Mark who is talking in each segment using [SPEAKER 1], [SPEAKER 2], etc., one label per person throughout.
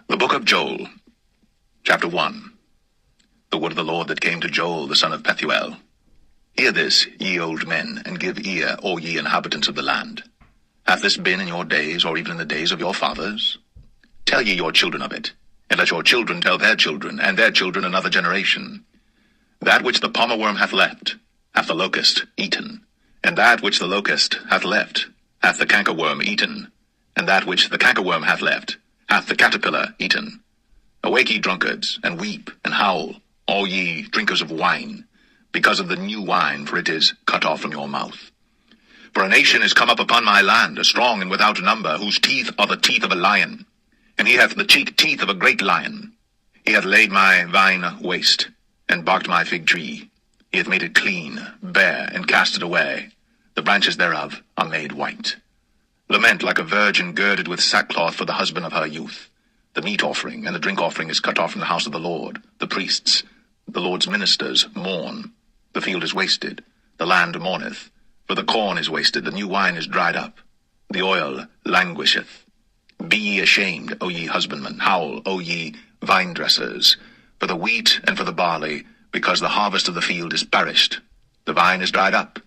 [SPEAKER 1] The book of Joel, chapter 1. The word of the Lord that came to Joel the son of Pethuel. Hear this, ye old men, and give ear, O ye inhabitants of the land. Hath this been in your days, or even in the days of your fathers? Tell ye your children of it, and let your children tell their children, and their children another generation. That which the palmerworm hath left, hath the locust eaten, and that which the locust hath left, hath the cankerworm eaten, and that which the cankerworm hath left, hath the caterpillar eaten. Awake, ye drunkards, and weep, and howl, all ye drinkers of wine, because of the new wine, for it is cut off from your mouth. For a nation is come up upon my land, a strong and without number, whose teeth are the teeth of a lion, and he hath the cheek teeth of a great lion. He hath laid my vine waste, and barked my fig tree. He hath made it clean, bare, and cast it away. The branches thereof are made white. Lament like a virgin girded with sackcloth for the husband of her youth. The meat offering and the drink offering is cut off from the house of the Lord. The priests, the Lord's ministers, mourn. The field is wasted, the land mourneth. For the corn is wasted, the new wine is dried up. The oil languisheth. Be ye ashamed, O ye husbandmen, howl, O ye vine dressers, for the wheat and for the barley, because the harvest of the field is perished. The vine is dried up,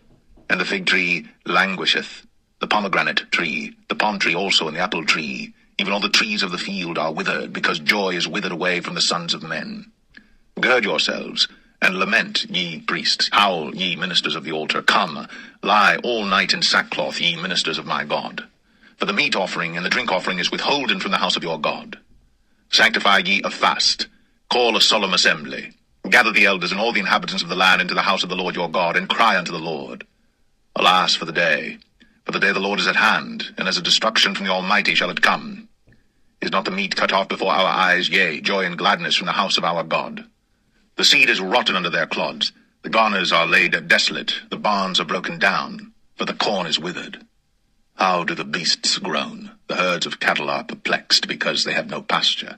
[SPEAKER 1] and the fig tree languisheth. The pomegranate tree, the palm tree also, and the apple tree, even all the trees of the field are withered, because joy is withered away from the sons of men. Gird yourselves, and lament, ye priests. Howl, ye ministers of the altar. Come, lie all night in sackcloth, ye ministers of my God. For the meat offering and the drink offering is withholden from the house of your God. Sanctify ye a fast. Call a solemn assembly. Gather the elders and all the inhabitants of the land into the house of the Lord your God, and cry unto the Lord. Alas for the day! For the day of the Lord is at hand, and as a destruction from the Almighty shall it come. Is not the meat cut off before our eyes, yea, joy and gladness from the house of our God? The seed is rotten under their clods, the garners are laid desolate, the barns are broken down, for the corn is withered. How do the beasts groan? The herds of cattle are perplexed, because they have no pasture.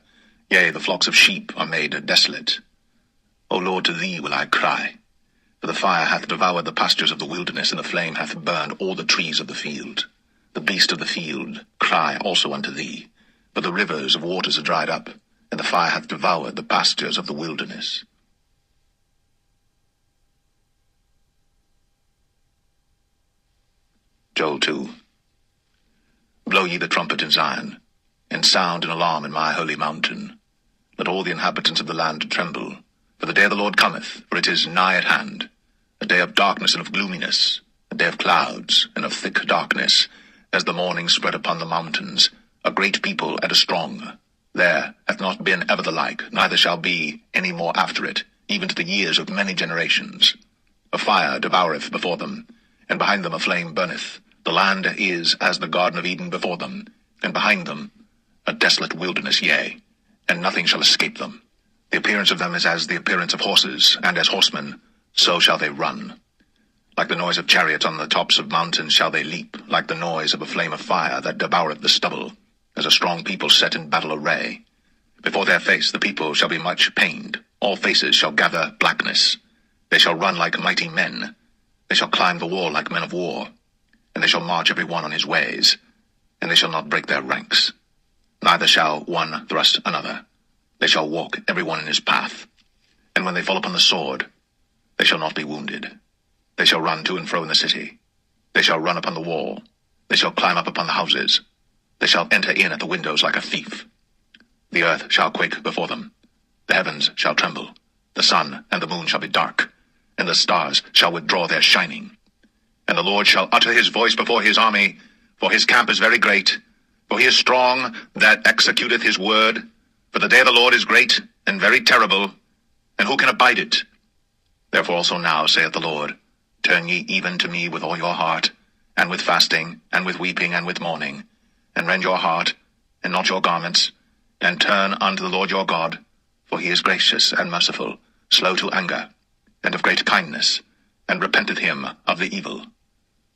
[SPEAKER 1] Yea, the flocks of sheep are made desolate. O Lord, to thee will I cry. For the fire hath devoured the pastures of the wilderness, and the flame hath burned all the trees of the field. The beasts of the field cry also unto thee, for the rivers of waters are dried up, and the fire hath devoured the pastures of the wilderness. Joel 2. Blow ye the trumpet in Zion, and sound an alarm in my holy mountain. Let all the inhabitants of the land tremble, for the day of the Lord cometh, for it is nigh at hand, a day of darkness and of gloominess, a day of clouds and of thick darkness, as the morning spread upon the mountains, a great people and a strong. There hath not been ever the like, neither shall be any more after it, even to the years of many generations. A fire devoureth before them, and behind them a flame burneth. The land is as the Garden of Eden before them, and behind them a desolate wilderness, yea, and nothing shall escape them. The appearance of them is as the appearance of horses, and as horsemen, so shall they run. Like the noise of chariots on the tops of mountains shall they leap, like the noise of a flame of fire that devoureth the stubble, as a strong people set in battle array. Before their face the people shall be much pained, all faces shall gather blackness. They shall run like mighty men, they shall climb the wall like men of war, and they shall march every one on his ways, and they shall not break their ranks. Neither shall one thrust another. They shall walk every one in his path. And when they fall upon the sword, they shall not be wounded. They shall run to and fro in the city. They shall run upon the wall. They shall climb up upon the houses. They shall enter in at the windows like a thief. The earth shall quake before them. The heavens shall tremble. The sun and the moon shall be dark, and the stars shall withdraw their shining. And the Lord shall utter his voice before his army, for his camp is very great, for he is strong that executeth his word. For the day of the Lord is great and very terrible, and who can abide it? Therefore also now, saith the Lord, turn ye even to me with all your heart, and with fasting, and with weeping, and with mourning, and rend your heart, and not your garments, and turn unto the Lord your God, for he is gracious and merciful, slow to anger, and of great kindness, and repenteth him of the evil.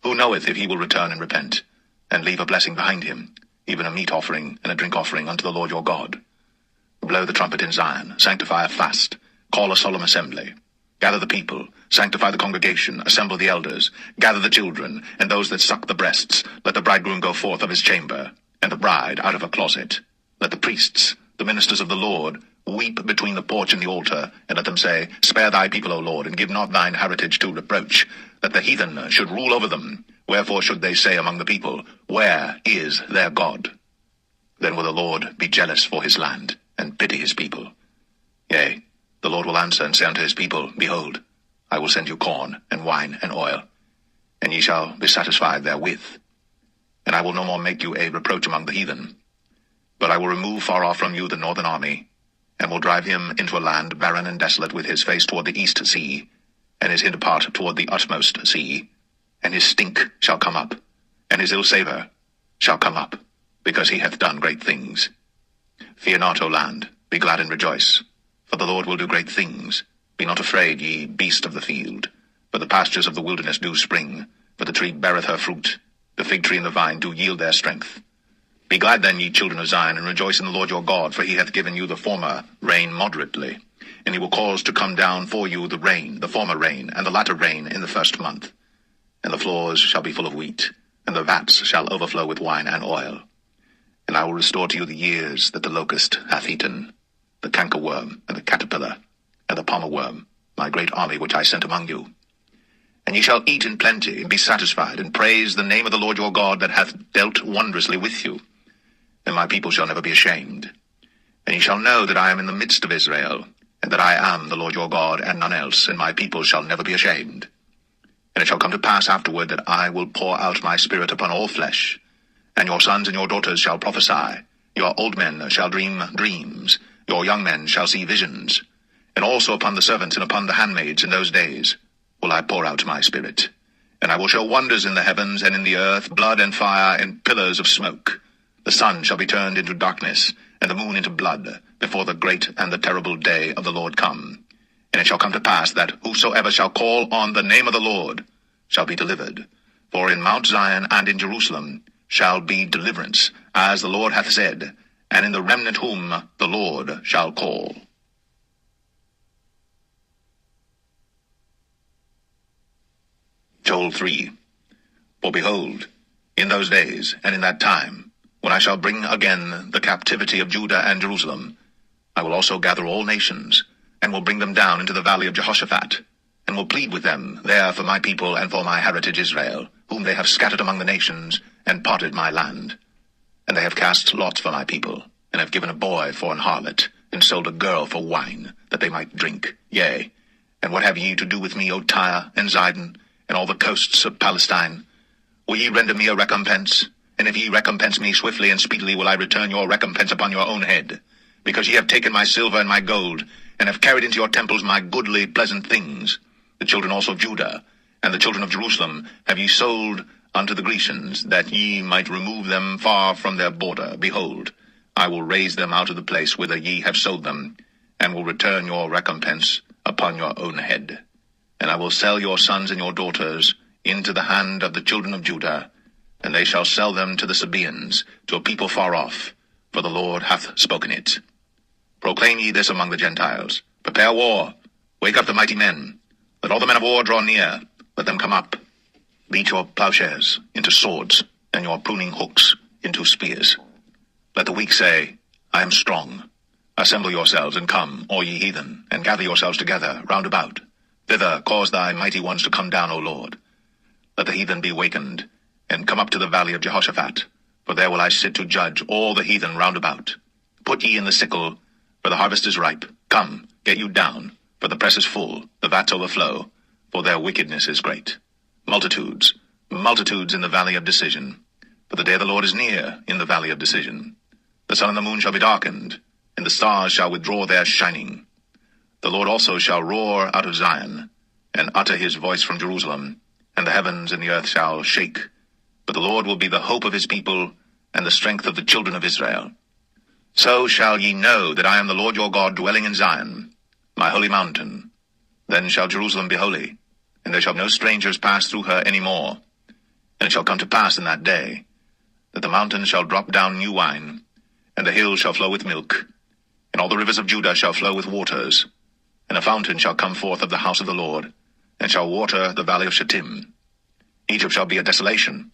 [SPEAKER 1] Who knoweth if he will return and repent, and leave a blessing behind him, even a meat offering and a drink offering unto the Lord your God? Blow the trumpet in Zion, sanctify a fast, call a solemn assembly. Gather the people, sanctify the congregation, assemble the elders, gather the children, and those that suck the breasts. Let the bridegroom go forth of his chamber, and the bride out of her closet. Let the priests, the ministers of the Lord, weep between the porch and the altar, and let them say, Spare thy people, O Lord, and give not thine heritage to reproach, that the heathen should rule over them. Wherefore should they say among the people, Where is their God? Then will the Lord be jealous for his land, and pity his people. Yea, the Lord will answer and say unto his people, Behold, I will send you corn, and wine, and oil, and ye shall be satisfied therewith. And I will no more make you a reproach among the heathen. But I will remove far off from you the northern army, and will drive him into a land barren and desolate, with his face toward the east sea, and his hinder part toward the utmost sea. And his stink shall come up, and his ill savour shall come up, because he hath done great things. Fear not, O land, be glad and rejoice, for the Lord will do great things. Be not afraid, ye beast of the field, for the pastures of the wilderness do spring, for the tree beareth her fruit, the fig tree and the vine do yield their strength. Be glad then, ye children of Zion, and rejoice in the Lord your God, for he hath given you the former rain moderately, and he will cause to come down for you the rain, the former rain, and the latter rain in the first month. And the floors shall be full of wheat, and the vats shall overflow with wine and oil. And I will restore to you the years that the locust hath eaten, the cankerworm, and the caterpillar, and the palmer worm, my great army which I sent among you. And ye shall eat in plenty, and be satisfied, and praise the name of the Lord your God, that hath dealt wondrously with you. And my people shall never be ashamed. And ye shall know that I am in the midst of Israel, and that I am the Lord your God, and none else, and my people shall never be ashamed. And it shall come to pass afterward that I will pour out my spirit upon all flesh, and your sons and your daughters shall prophesy, your old men shall dream dreams, your young men shall see visions, and also upon the servants and upon the handmaids in those days will I pour out my spirit. And I will show wonders in the heavens and in the earth, blood and fire and pillars of smoke. The sun shall be turned into darkness, and the moon into blood, before the great and the terrible day of the Lord come. And it shall come to pass that whosoever shall call on the name of the Lord shall be delivered. For in Mount Zion and in Jerusalem shall be deliverance, as the Lord hath said, and in the remnant whom the Lord shall call. Joel 3. For behold, in those days and in that time, when I shall bring again the captivity of Judah and Jerusalem, I will also gather all nations, and will bring them down into the valley of Jehoshaphat, and will plead with them there for my people and for my heritage Israel, whom they have scattered among the nations, and parted my land. And they have cast lots for my people, and have given a boy for an harlot, and sold a girl for wine, that they might drink. Yea, and what have ye to do with me, O Tyre and Zidon, and all the coasts of Palestine? Will ye render me a recompense? And if ye recompense me swiftly and speedily, will I return your recompense upon your own head? Because ye have taken my silver and my gold, and have carried into your temples my goodly pleasant things. The children also of Judah, and the children of Jerusalem, have ye sold unto the Grecians, that ye might remove them far from their border. Behold, I will raise them out of the place whither ye have sold them, and will return your recompense upon your own head. And I will sell your sons and your daughters into the hand of the children of Judah, and they shall sell them to the Sabaeans, to a people far off, for the Lord hath spoken it. Proclaim ye this among the Gentiles. Prepare war. Wake up the mighty men. Let all the men of war draw near. Let them come up. Beat your plowshares into swords, and your pruning hooks into spears. Let the weak say, I am strong. Assemble yourselves, and come, all ye heathen, and gather yourselves together round about. Thither cause thy mighty ones to come down, O Lord. Let the heathen be wakened, and come up to the valley of Jehoshaphat, for there will I sit to judge all the heathen round about. Put ye in the sickle, for the harvest is ripe. Come, get you down, for the press is full, the vats overflow, for their wickedness is great. Multitudes, multitudes in the valley of decision, for the day of the Lord is near in the valley of decision. The sun and the moon shall be darkened, and the stars shall withdraw their shining. The Lord also shall roar out of Zion, and utter his voice from Jerusalem, and the heavens and the earth shall shake. But the Lord will be the hope of his people, and the strength of the children of Israel. So shall ye know that I am the Lord your God, dwelling in Zion, my holy mountain. Then shall Jerusalem be holy, and there shall no strangers pass through her any more. And it shall come to pass in that day, that the mountains shall drop down new wine, and the hills shall flow with milk, and all the rivers of Judah shall flow with waters, and a fountain shall come forth of the house of the Lord, and shall water the valley of Shittim. Egypt shall be a desolation,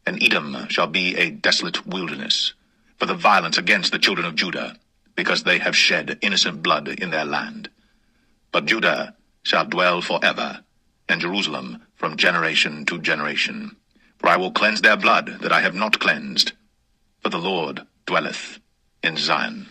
[SPEAKER 1] and Edom shall be a desolate wilderness, for the violence against the children of Judah. because they have shed innocent blood in their land. But Judah shall dwell forever, and Jerusalem from generation to generation. For I will cleanse their blood that I have not cleansed, for the Lord dwelleth in Zion.